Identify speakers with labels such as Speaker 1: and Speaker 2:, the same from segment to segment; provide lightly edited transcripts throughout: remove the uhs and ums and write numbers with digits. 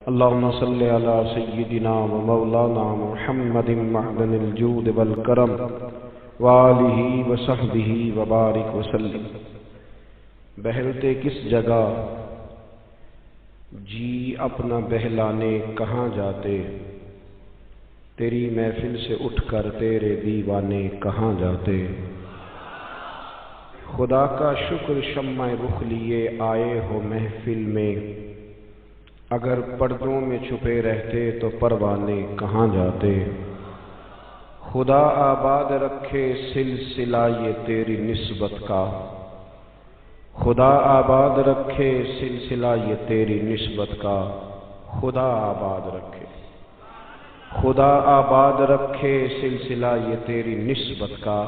Speaker 1: اللهم صل على سيدنا ومولانا محمد معدن الجود والكرم وآلہ وصحبہ وبارک وسلم۔ بہلتے کس جگہ جی اپنا بہلانے کہاں جاتے، تیری محفل سے اٹھ کر تیرے دیوانے کہاں جاتے۔ خدا کا شکر شمع رخ لیے آئے ہو محفل میں، اگر پردوں میں چھپے رہتے تو پروانے کہاں جاتے۔ خدا آباد رکھے سلسلہ یہ تیری نسبت کا، خدا آباد رکھے سلسلہ یہ تیری نسبت کا، خدا آباد رکھے، خدا آباد رکھے سلسلہ یہ تیری نسبت کا،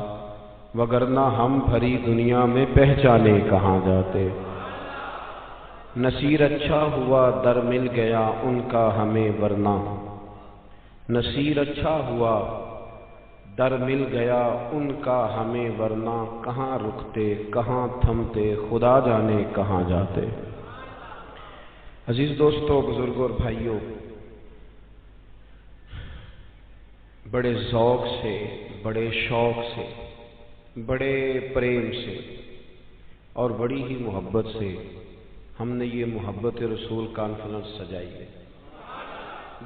Speaker 1: وگرنہ ہم بھری دنیا میں پہچانے کہاں جاتے۔ نصیر اچھا ہوا در مل گیا ان کا ہمیں ورنہ، نصیر اچھا ہوا در مل گیا ان کا ہمیں ورنہ، کہاں رکتے کہاں تھمتے خدا جانے کہاں جاتے۔ عزیز دوستو، بزرگوں اور بھائیوں، بڑے ذوق سے، بڑے شوق سے، بڑے پریم سے اور بڑی ہی محبت سے ہم نے یہ محبت رسول کانفرنس سجائی ہے۔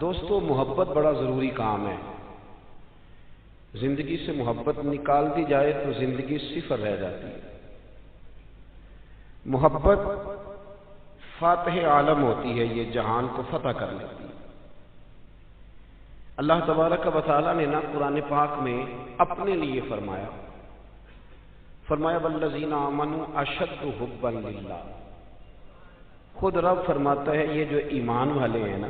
Speaker 1: دوستو، محبت بڑا ضروری کام ہے۔ زندگی سے محبت نکال دی جائے تو زندگی صفر رہ جاتی ہے۔ محبت فاتح عالم ہوتی ہے، یہ جہان کو فتح کر لیتی ہے۔ اللہ تبارک و تعالیٰ نے قرآن پاک میں اپنے لیے فرمایا والذین آمنوا اشد حبا للہ۔ خود رب فرماتا ہے یہ جو ایمان والے ہیں نا،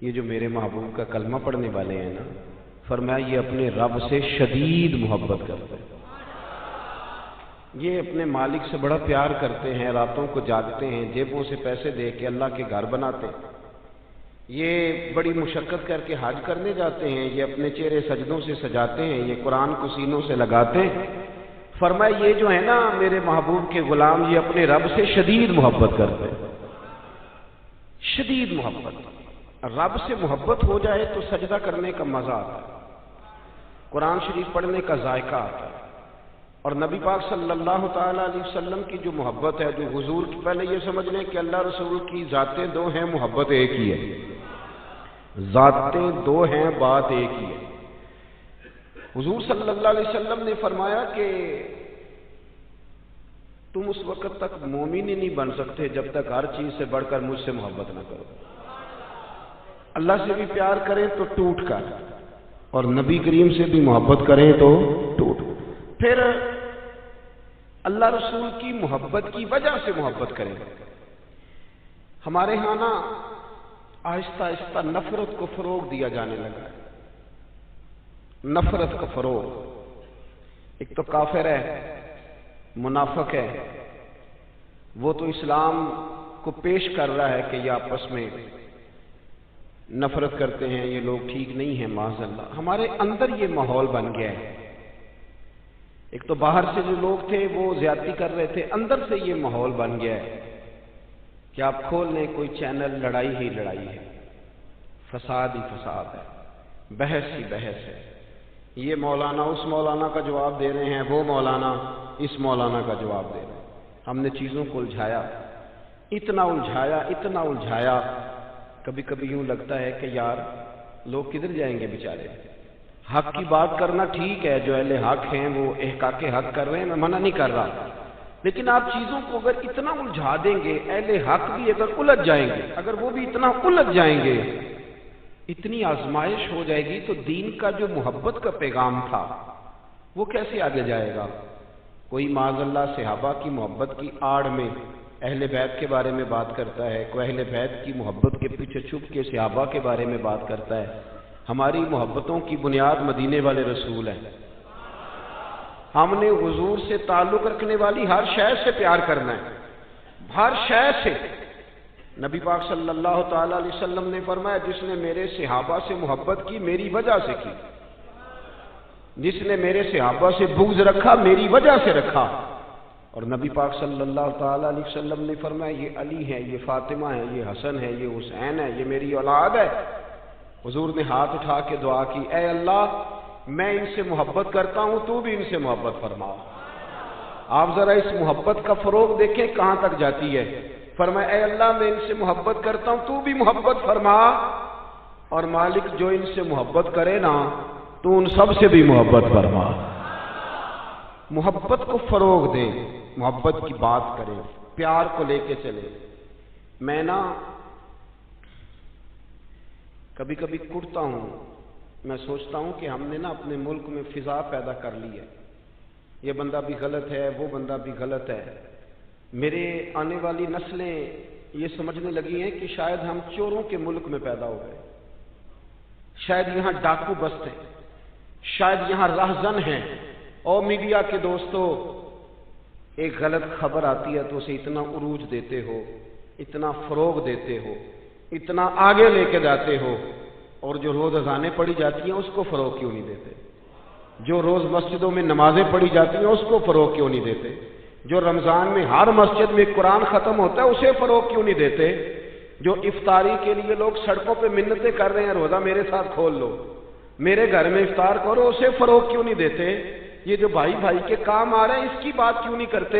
Speaker 1: یہ جو میرے محبوب کا کلمہ پڑھنے والے ہیں نا، فرمایا یہ اپنے رب سے شدید محبت کرتے ہیں، یہ اپنے مالک سے بڑا پیار کرتے ہیں، راتوں کو جاگتے ہیں، جیبوں سے پیسے دے کے اللہ کے گھر بناتے ہیں، یہ بڑی مشقت کر کے حج کرنے جاتے ہیں، یہ اپنے چہرے سجدوں سے سجاتے ہیں، یہ قرآن کو سینوں سے لگاتے ہیں۔ فرمایا یہ جو ہے نا میرے محبوب کے غلام، یہ اپنے رب سے شدید محبت کرتے ہیں، شدید محبت۔ رب سے محبت ہو جائے تو سجدہ کرنے کا مزہ آتا ہے، قرآن شریف پڑھنے کا ذائقہ آتا ہے۔ اور نبی پاک صلی اللہ تعالیٰ علیہ وسلم کی جو محبت ہے، جو حضور کی، پہلے یہ سمجھ لیں کہ اللہ رسول کی ذاتیں دو ہیں، محبت ایک ہی ہے۔ ذاتیں دو ہیں، بات ایک ہی ہے۔ حضور صلی اللہ علیہ وسلم نے فرمایا کہ تم اس وقت تک مومن ہی نہیں بن سکتے جب تک ہر چیز سے بڑھ کر مجھ سے محبت نہ کرو۔ اللہ سے بھی پیار کریں تو ٹوٹ کر، اور نبی کریم سے بھی محبت کریں تو ٹوٹ۔ پھر اللہ رسول کی محبت کی وجہ سے محبت کریں۔ ہمارے ہاں نا آہستہ آہستہ نفرت کو فروغ دیا جانے لگا ہے، نفرت کا فروغ۔ ایک تو کافر ہے، منافق ہے، وہ تو اسلام کو پیش کر رہا ہے کہ یہ آپس میں نفرت کرتے ہیں، یہ لوگ ٹھیک نہیں ہیں، معاذ اللہ۔ ہمارے اندر یہ ماحول بن گیا ہے۔ ایک تو باہر سے جو لوگ تھے وہ زیادتی کر رہے تھے، اندر سے یہ ماحول بن گیا ہے کہ آپ کھول لیں کوئی چینل، لڑائی ہی لڑائی ہے، فساد ہی فساد ہے، بحث ہی بحث ہے۔ یہ مولانا اس مولانا کا جواب دے رہے ہیں، وہ مولانا اس مولانا کا جواب دے رہے ہیں۔ ہم نے چیزوں کو الجھایا، اتنا الجھایا، اتنا الجھایا، کبھی کبھی یوں لگتا ہے کہ یار لوگ کدھر جائیں گے بیچارے۔ حق کی بات کرنا ٹھیک ہے، جو اہل حق ہیں وہ احقاق حق کر رہے ہیں، میں منع نہیں کر رہا، لیکن آپ چیزوں کو اگر اتنا الجھا دیں گے، اہل حق بھی اگر الجھ جائیں گے، اگر وہ بھی اتنا الجھ جائیں گے، اتنی آزمائش ہو جائے گی تو دین کا جو محبت کا پیغام تھا وہ کیسے آگے جائے گا۔ کوئی معاذ اللہ صحابہ کی محبت کی آڑ میں اہل بیت کے بارے میں بات کرتا ہے، کوئی اہل بیت کی محبت کے پیچھے چھپ کے صحابہ کے بارے میں بات کرتا ہے۔ ہماری محبتوں کی بنیاد مدینے والے رسول ہیں۔ ہم نے حضور سے تعلق رکھنے والی ہر شے سے پیار کرنا ہے، ہر شے سے۔ نبی پاک صلی اللہ تعالیٰ علیہ وسلم نے فرمایا جس نے میرے صحابہ سے محبت کی میری وجہ سے کی، جس نے میرے صحابہ سے بغض رکھا میری وجہ سے رکھا۔ اور نبی پاک صلی اللہ تعالی علیہ وسلم نے فرمایا یہ علی ہے، یہ فاطمہ ہے، یہ حسن ہے، یہ حسین ہے، یہ میری اولاد ہے۔ حضور نے ہاتھ اٹھا کے دعا کی، اے اللہ میں ان سے محبت کرتا ہوں، تو بھی ان سے محبت فرما۔ آپ ذرا اس محبت کا فروغ دیکھیں کہاں تک جاتی ہے۔ فرمایا اے اللہ میں ان سے محبت کرتا ہوں، تو بھی محبت فرما، اور مالک جو ان سے محبت کرے نا تو ان سب سے بھی محبت فرما۔ محبت کو فروغ دیں، محبت کی بات کریں، پیار کو لے کے چلیں۔ میں نا کبھی کبھی کڑتا ہوں، میں سوچتا ہوں کہ ہم نے نا اپنے ملک میں فضا پیدا کر لی ہے، یہ بندہ بھی غلط ہے، وہ بندہ بھی غلط ہے۔ میرے آنے والی نسلیں یہ سمجھنے لگی ہیں کہ شاید ہم چوروں کے ملک میں پیدا ہو گئے، شاید یہاں ڈاکو بست ہیں، شاید یہاں راہزن ہیں۔ اور میڈیا کے دوستو، ایک غلط خبر آتی ہے تو اسے اتنا عروج دیتے ہو، اتنا فروغ دیتے ہو، اتنا آگے لے کے جاتے ہو، اور جو روز اذانیں پڑھی جاتی ہیں اس کو فروغ کیوں نہیں دیتے؟ جو روز مسجدوں میں نمازیں پڑھی جاتی ہیں اس کو فروغ کیوں نہیں دیتے؟ جو رمضان میں ہر مسجد میں قرآن ختم ہوتا ہے اسے فروغ کیوں نہیں دیتے؟ جو افطاری کے لیے لوگ سڑکوں پہ منتیں کر رہے ہیں، روزہ میرے ساتھ کھول لو، میرے گھر میں افطار کرو، اسے فروغ کیوں نہیں دیتے؟ یہ جو بھائی بھائی کے کام آ رہے ہیں اس کی بات کیوں نہیں کرتے؟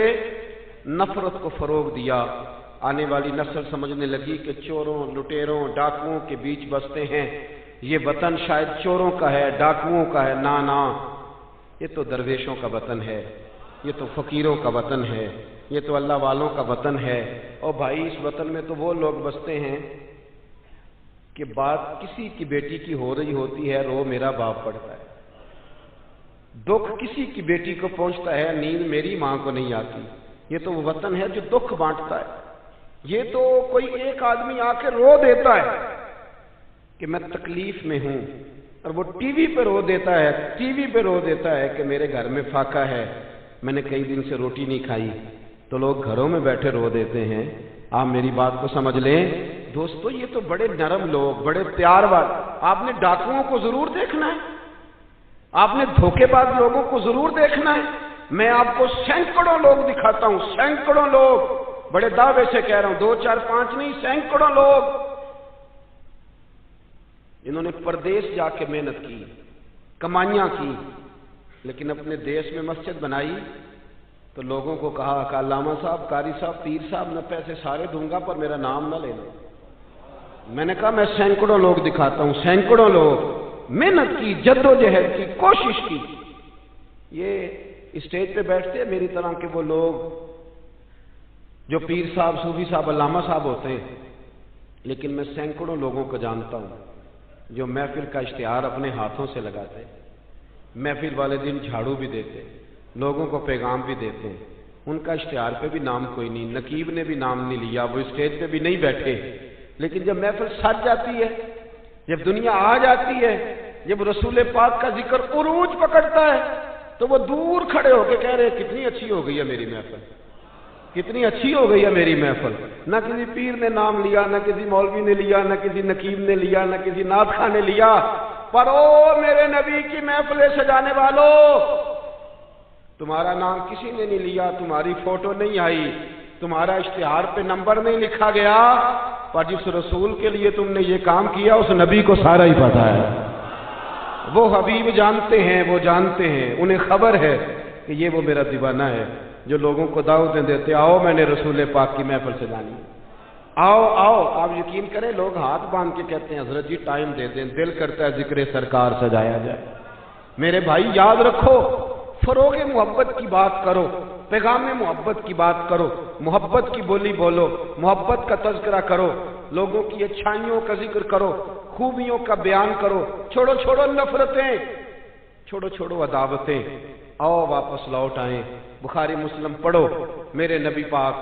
Speaker 1: نفرت کو فروغ دیا۔ آنے والی نسل سمجھنے لگی کہ چوروں، لٹیروں، ڈاکوؤں کے بیچ بستے ہیں، یہ وطن شاید چوروں کا ہے، ڈاکوؤں کا ہے۔ نا، یہ تو درویشوں کا وطن ہے، یہ تو فقیروں کا وطن ہے، یہ تو اللہ والوں کا وطن ہے۔ اور بھائی اس وطن میں تو وہ لوگ بستے ہیں کہ بات کسی کی بیٹی کی ہو رہی ہوتی ہے، رو میرا باپ پڑتا ہے، دکھ کسی کی بیٹی کو پہنچتا ہے، نیند میری ماں کو نہیں آتی۔ یہ تو وہ وطن ہے جو دکھ بانٹتا ہے۔ یہ تو کوئی ایک آدمی آ کے رو دیتا ہے کہ میں تکلیف میں ہوں، اور وہ ٹی وی پہ رو دیتا ہے، ٹی وی پہ رو دیتا ہے کہ میرے گھر میں فاقہ ہے، میں نے کئی دن سے روٹی نہیں کھائی، تو لوگ گھروں میں بیٹھے رو دیتے ہیں۔ آپ میری بات کو سمجھ لیں دوستو، یہ تو بڑے نرم لوگ، بڑے پیار والے۔ آپ نے ڈاکوؤں کو ضرور دیکھنا ہے، آپ نے دھوکے باز لوگوں کو ضرور دیکھنا ہے۔ میں آپ کو سینکڑوں لوگ دکھاتا ہوں، سینکڑوں لوگ، بڑے دعوے سے کہہ رہا ہوں، 2 4 5 نہیں، سینکڑوں لوگ انہوں نے پردیس جا کے محنت کی، کمائیاں کی، لیکن اپنے دیش میں مسجد بنائی تو لوگوں کو کہا کہ علامہ صاحب، قاری صاحب، پیر صاحب، میں پیسے سارے دوں گا پر میرا نام نہ لینا۔ میں نے کہا میں سینکڑوں لوگ دکھاتا ہوں، سینکڑوں لوگ محنت کی، جدوجہد کی، کوشش کی۔ یہ اسٹیج پہ بیٹھتے ہیں میری طرح کے وہ لوگ جو پیر صاحب، صوفی صاحب، علامہ صاحب ہوتے ہیں، لیکن میں سینکڑوں لوگوں کو جانتا ہوں جو محفل کا اشتہار اپنے ہاتھوں سے لگاتے، محفل والے دن جھاڑو بھی دیتے، لوگوں کو پیغام بھی دیتے ہیں، ان کا اشتہار پہ بھی نام کوئی نہیں، نقیب نے بھی نام نہیں لیا، وہ اسٹیج پہ بھی نہیں بیٹھے، لیکن جب محفل سج جاتی ہے، جب دنیا آ جاتی ہے، جب رسول پاک کا ذکر عروج پکڑتا ہے تو وہ دور کھڑے ہو کے کہہ رہے ہیں کتنی اچھی ہو گئی ہے میری محفل، کتنی اچھی ہو گئی ہے میری محفل۔ نہ کسی پیر نے نام لیا، نہ کسی مولوی نے لیا، نہ کسی نقیب نے لیا، نہ کسی نعت خواہ نے لیا، پر او میرے نبی کی محفلیں سجانے والوں، تمہارا نام کسی نے نہیں لیا، تمہاری فوٹو نہیں آئی، تمہارا اشتہار پہ نمبر نہیں لکھا گیا، پر جس رسول کے لیے تم نے یہ کام کیا اس نبی کو سارا ہی پتا ہے۔ وہ حبیب جانتے ہیں، وہ جانتے ہیں، انہیں خبر ہے کہ یہ وہ میرا دیوانہ ہے جو لوگوں کو دعوتیں دیتے، آؤ میں نے رسول پاک کی محفل سجانی، آؤ آؤ۔ آپ یقین کریں لوگ ہاتھ باندھ کے کہتے ہیں حضرت جی ٹائم دے دیں، دل کرتا ہے ذکر سرکار سجایا جائے۔ میرے بھائی یاد رکھو، فروغ محبت کی بات کرو، پیغام محبت کی بات کرو، محبت کی بولی بولو، محبت کا تذکرہ کرو، لوگوں کی اچھائیوں کا ذکر کرو، خوبیوں کا بیان کرو، چھوڑو چھوڑو نفرتیں، چھوڑو چھوڑو عداوتیں، آؤ واپس لوٹ آئیں۔ بخاری مسلم پڑھو، میرے نبی پاک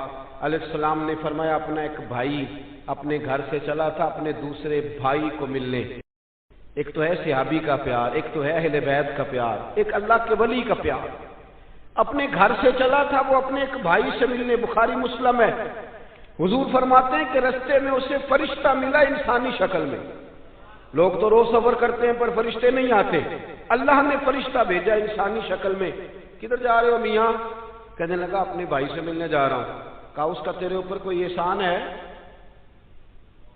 Speaker 1: علیہ السلام نے فرمایا اپنا ایک بھائی اپنے گھر سے چلا تھا اپنے دوسرے بھائی کو ملنے۔ ایک تو ہے صحابی کا پیار، ایک تو ہے اہل بیت کا پیار، ایک اللہ کے ولی کا پیار۔ اپنے گھر سے چلا تھا وہ اپنے ایک بھائی سے ملنے، بخاری مسلم ہے۔ حضور فرماتے ہیں کہ رستے میں اسے فرشتہ ملا انسانی شکل میں۔ لوگ تو روز سفر کرتے ہیں پر فرشتے نہیں آتے، اللہ نے فرشتہ بھیجا انسانی شکل میں۔ کدھر جا رہے ہو میاں؟ کہنے لگا اپنے بھائی سے ملنے جا رہا ہوں۔ کہا اس کا تیرے اوپر کوئی احسان ہے؟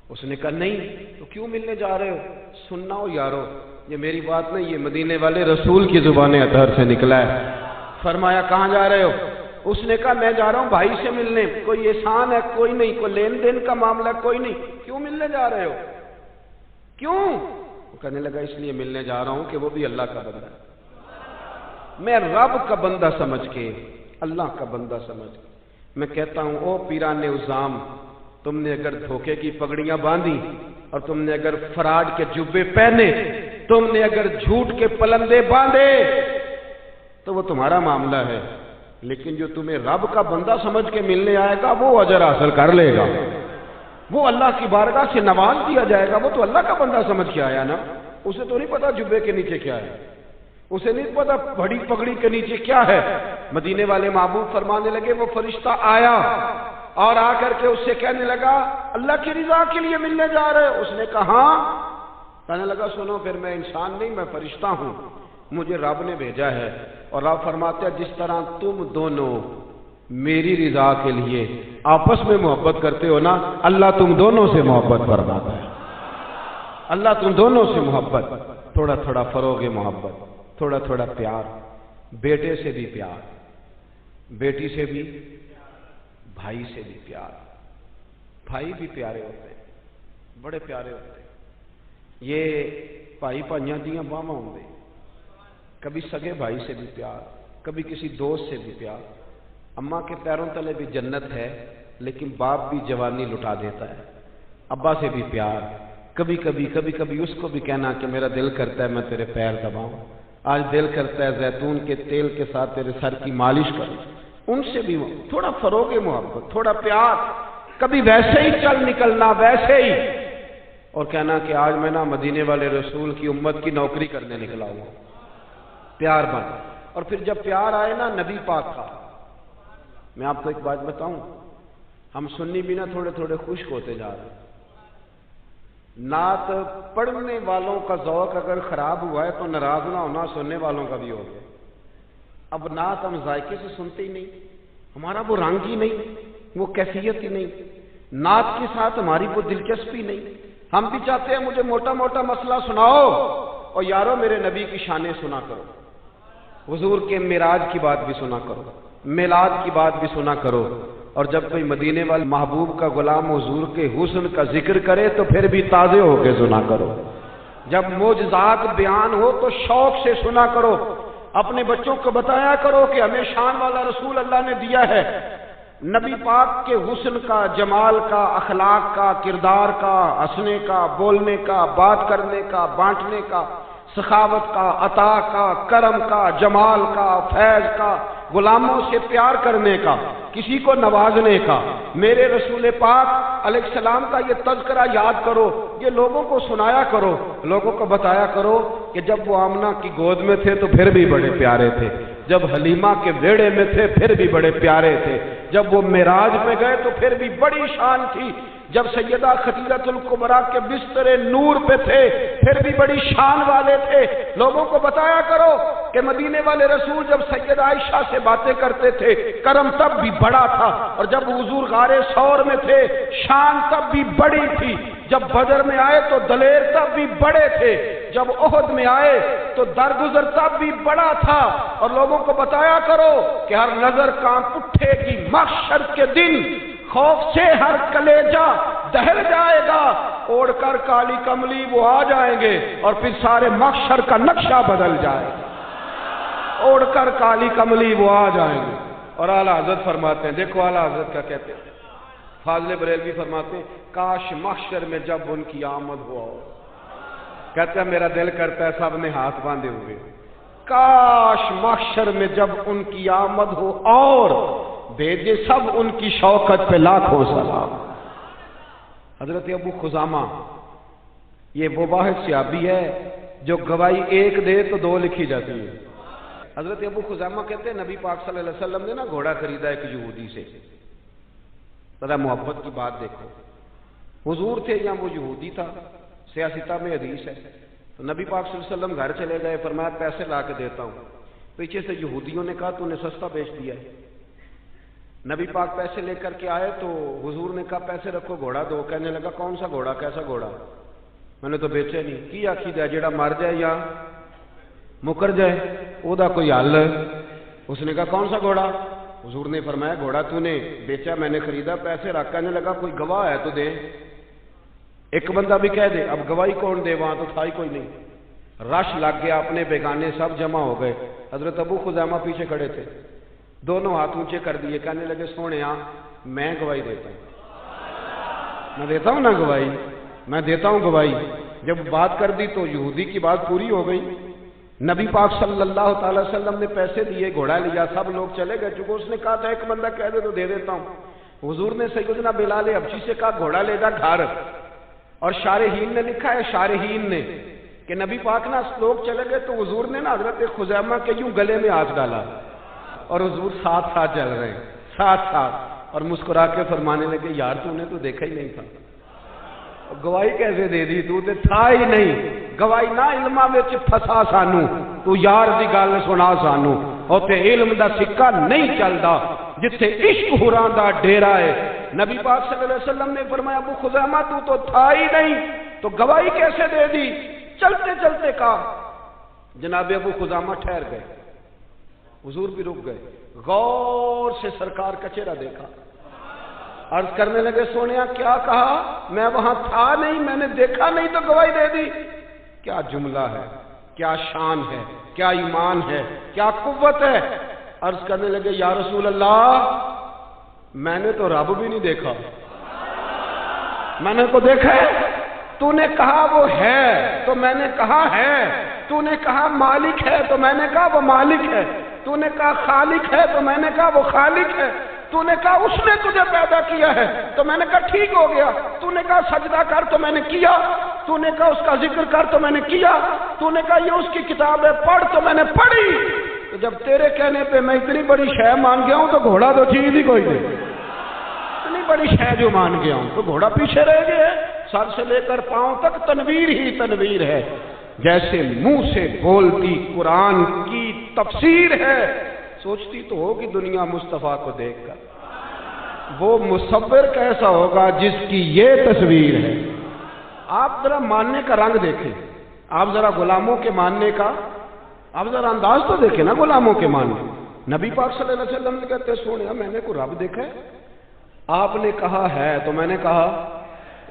Speaker 1: اس نے کہا نہیں۔ تو کیوں ملنے جا رہے ہو؟ سننا ہو یارو، یہ میری بات نہیں، یہ مدینے والے رسول کی زبان اطہر سے نکلا ہے۔ فرمایا کہاں جا رہے ہو؟ اس نے کہا میں جا رہا ہوں بھائی سے ملنے، کوئی احسان ہے؟ کوئی نہیں، کوئی لین دین کا معاملہ کوئی نہیں، کیوں ملنے جا رہے ہو؟ کیوں؟ وہ کہنے لگا اس لیے ملنے جا رہا ہوں کہ وہ بھی اللہ کا بندہ ہے، میں رب کا بندہ سمجھ کے، اللہ کا بندہ سمجھ کے میں کہتا ہوں او پیران عظام، تم نے اگر دھوکے کی پگڑیاں باندھی اور تم نے اگر فراڈ کے جبے پہنے، تم نے اگر جھوٹ کے پلندے باندھے تو وہ تمہارا معاملہ ہے، لیکن جو تمہیں رب کا بندہ سمجھ کے ملنے آئے گا وہ اجر حاصل کر لے گا، وہ اللہ کی بارگاہ سے نواز دیا جائے گا، وہ تو اللہ کا بندہ سمجھ کے آیا نا، اسے تو نہیں پتا جبے کے نیچے کیا ہے، اسے نہیں پتا بڑی پگڑی کے نیچے کیا ہے۔ مدینے والے محبوب فرمانے لگے وہ فرشتہ آیا اور آ کر کے اس سے کہنے لگا اللہ کی رضا کے لیے ملنے جا رہے ہو؟ اس نے کہا ہاں۔ کہنے لگا سنو پھر میں انسان نہیں، میں فرشتہ ہوں، مجھے رب نے بھیجا ہے، اور رب فرماتے ہیں جس طرح تم دونوں میری رضا کے لیے آپس میں محبت کرتے ہو نا، اللہ تم دونوں سے محبت فرماتا ہے، اللہ تم دونوں سے محبت، تھوڑا تھوڑا فروغ محبت، تھوڑا تھوڑا پیار، بیٹے سے بھی پیار، بیٹی سے بھی، بھائی سے بھی پیار، بھائی بھی پیارے ہوتے ہیں، بڑے پیارے ہوتے ہیں، یہ بھائی پانیاں دیاں باواں ہوندے، کبھی سگے بھائی سے بھی پیار، کبھی کسی دوست سے بھی پیار۔ اماں کے پیروں تلے بھی جنت ہے، لیکن باپ بھی جوانی لٹا دیتا ہے، ابا سے بھی پیار، کبھی کبھی اس کو بھی کہنا کہ میرا دل کرتا ہے میں تیرے پیر دباؤں، آج دل کرتا ہے زیتون کے تیل کے ساتھ تیرے سر کی مالش کروں، ان سے بھی تھوڑا فروغ محبت، تھوڑا پیار، کبھی ویسے ہی چل نکلنا، ویسے ہی، اور کہنا کہ آج میں نا مدینے والے رسول کی امت کی نوکری کرنے نکلا ہوں، پیار بن۔ اور پھر جب پیار آئے نا نبی پاک کا، میں آپ کو ایک بات بتاؤں، ہم سنی بھی نا تھوڑے تھوڑے خشک ہوتے جا رہے ہیں، نعت پڑھنے والوں کا ذوق اگر خراب ہوا ہے تو ناراض نہ ہونا سننے والوں کا بھی ہو گیا۔ اب نعت ہم ذائقے سے سنتے ہی نہیں، ہمارا وہ رنگ ہی نہیں، وہ کیفیت ہی نہیں، نعت کے ساتھ ہماری وہ دلچسپی نہیں، ہم بھی چاہتے ہیں مجھے موٹا موٹا مسئلہ سناؤ، اور یارو میرے نبی کی شانیں سنا کرو، حضور کے معراج کی بات بھی سنا کرو، میلاد کی بات بھی سنا کرو، اور جب کوئی مدینے والے محبوب کا غلام حضور کے حسن کا ذکر کرے تو پھر بھی تازے ہو کے سنا کرو، جب معجزات بیان ہو تو شوق سے سنا کرو، اپنے بچوں کو بتایا کرو کہ ہمیں شان والا رسول اللہ نے دیا ہے، نبی پاک کے حسن کا، جمال کا، اخلاق کا، کردار کا، ہنسنے کا، بولنے کا، بات کرنے کا، بانٹنے کا، سخاوت کا، عطا کا، کرم کا، جمال کا، فیض کا، غلاموں سے پیار کرنے کا، کسی کو نوازنے کا، میرے رسول پاک علیہ السلام کا یہ تذکرہ یاد کرو، یہ لوگوں کو سنایا کرو، لوگوں کو بتایا کرو کہ جب وہ آمنہ کی گود میں تھے تو پھر بھی بڑے پیارے تھے، جب حلیمہ کے ویڑے میں تھے پھر بھی بڑے پیارے تھے، جب وہ معراج میں گئے تو پھر بھی بڑی شان تھی، جب سیدہ خدیجہ الکبریٰ کے بستر نور پہ تھے پھر بھی بڑی شان والے تھے، لوگوں کو بتایا کرو کہ مدینے والے رسول جب سیدہ عائشہ سے باتیں کرتے تھے کرم تب بھی بڑا تھا، اور جب حضور غار ثور میں تھے شان تب بھی بڑی تھی، جب بدر میں آئے تو دلیر تب بھی بڑے تھے، جب احد میں آئے تو درگزر تب بھی بڑا تھا، اور لوگوں کو بتایا کرو کہ ہر نظر کانپ اٹھے گی محشر کے دن، خوف سے ہر کلیجہ دہل جائے گا، اوڑھ کر کالی کملی وہ آ جائیں گے اور پھر سارے محشر کا نقشہ بدل جائے گا، اوڑھ کر کالی کملی وہ آ جائیں گے۔ اور اعلیٰ حضرت فرماتے ہیں، دیکھو اعلیٰ حضرت کیا کہتے ہیں، فاضل بریلوی فرماتے ہیں کاش محشر میں جب ان کی آمد ہوا ہو، کہتے ہیں میرا دل کرتا ہے سب نے ہاتھ باندھے ہوئے، کاش محشر میں جب ان کی آمد ہو اور بھیجے سب ان کی شوکت پہ لاکھوں سلام۔ حضرت ابو خزامہ یہ وہ واحد صحابی ہے جو گواہی ایک دے تو دو لکھی جاتی ہے۔ حضرت ابو خزامہ کہتے ہیں نبی پاک صلی اللہ علیہ وسلم نے نا گھوڑا خریدا ایک یہودی سے، ذرا محبت کی بات دیکھو، حضور تھے یا وہ یہودی تھا، سیاستہ میں حدیث ہے، تو نبی پاک صلی اللہ علیہ وسلم گھر چلے گئے، فرمایا پیسے لا کے دیتا ہوں، پیچھے سے یہودیوں نے کہا تو نے سستا بیچ دیا ہے، نبی پاک پیسے لے کر کے آئے تو حضور نے کہا پیسے رکھو گھوڑا دو. کہنے لگا کون سا گھوڑا, کیسا گھوڑا؟ میں نے تو بیچے نہیں. کی عقیدہ جیڑا مر جائے یا مکر جائے او دا کوئی حل؟ اس نے کہا کون سا گھوڑا؟ حضور نے فرمایا گھوڑا تو نے بیچا, میں نے خریدا, پیسے رکھ. کہنے لگا کوئی گواہ ہے تو دے. ایک بندہ بھی کہہ دے. اب گواہی کون دے, وہاں تو تھا ہی کوئی نہیں. رش لگ گیا, اپنے بیگانے سب جمع ہو گئے. حضرت ابو خزیمہ پیچھے کھڑے تھے, دونوں ہاتھ اونچے کر دیے. کہنے لگے سونیا میں گواہی دیتا ہوں, میں دیتا ہوں نا گواہی, میں دیتا ہوں گواہی. جب بات کر دی تو یہودی کی بات پوری ہو گئی. نبی پاک صلی اللہ تعالی وسلم نے پیسے دیے, گھوڑا لیا, سب لوگ چلے گئے. چونکہ اس نے کہا تھا ایک بندہ کہہ دے تو دے دیتا ہوں. حضور نے سیدنا بلال حبشی سے کہا گھوڑا لے جا گھر. اور شارحین نے لکھا ہے, شارحین نے, کہ نبی پاک نا لوگ چلے گئے تو حضور نے نا حضرت خزیمہ کے یوں گلے میں ہاتھ ڈالا اور حضور ساتھ ساتھ چل رہے ہیں, ساتھ ساتھ, اور مسکرا کے فرمانے لگے یار تو نے تو دیکھا ہی نہیں تھا. گواہی کیسے دے دی, تو تے تھا ہی نہیں. گواہی نہ علماں وچ پھسا سانو, تو یار دی گل سنا سانو. اوتھے علم دا سکہ نہیں چلدا جتھے عشق حراں دا ڈیرا ہے. نبی پاک صلی اللہ علیہ وسلم نے فرمایا ابو خزیمہ تو تھا ہی نہیں, تو گواہی کیسے دے دی؟ چلتے چلتے کہا. جناب ابو خزیمہ ٹھہر گئے, حضور بھی رک گئے. غور سے سرکار کا چہرہ دیکھا, عرض کرنے لگے سونیا کیا کہا؟ میں وہاں تھا نہیں, میں نے دیکھا نہیں تو گواہی دے دی. کیا جملہ ہے, کیا شان ہے, کیا ایمان ہے, کیا قوت ہے. عرض کرنے لگے یا رسول اللہ میں نے تو رب بھی نہیں دیکھا, میں نے کو دیکھا ہے. تو نے کہا وہ ہے تو میں نے کہا ہے, تو نے کہا مالک ہے تو میں نے کہا وہ مالک ہے, تو نے کہا خالق ہے تو میں نے کہا وہ خالق ہے, تو نے کہا اس نے تجھے پیدا کیا ہے تو میں نے کہا ٹھیک ہو گیا, تو نے کہا سجدہ کر تو میں نے کیا, تو نے کہا اس کا ذکر کر تو میں نے کیا, تو نے کہا یہ اس کی کتاب ہے پڑھ تو میں نے پڑھی. تو جب تیرے کہنے پہ میں اتنی بڑی شے مان گیا ہوں تو گھوڑا تو چیز ہی کوئی نہیں. اتنی بڑی شے جو مان گیا ہوں تو گھوڑا پیچھے رہ گیا. سر سے لے کر پاؤں تک تنویر ہی تنویر ہے, جیسے منہ سے بولتی قرآن کی تفسیر ہے. سوچتی تو ہوگی دنیا مصطفیٰ کو دیکھ کر وہ مصور کیسا ہوگا جس کی یہ تصویر ہے. آپ ذرا ماننے کا رنگ دیکھیں, آپ ذرا غلاموں کے ماننے کا, آپ ذرا انداز تو دیکھیں نا غلاموں کے ماننے. نبی پاک صلی اللہ علیہ وسلم نے کہتے سونے میں نے کو رب دیکھا ہے, آپ نے کہا ہے تو میں نے کہا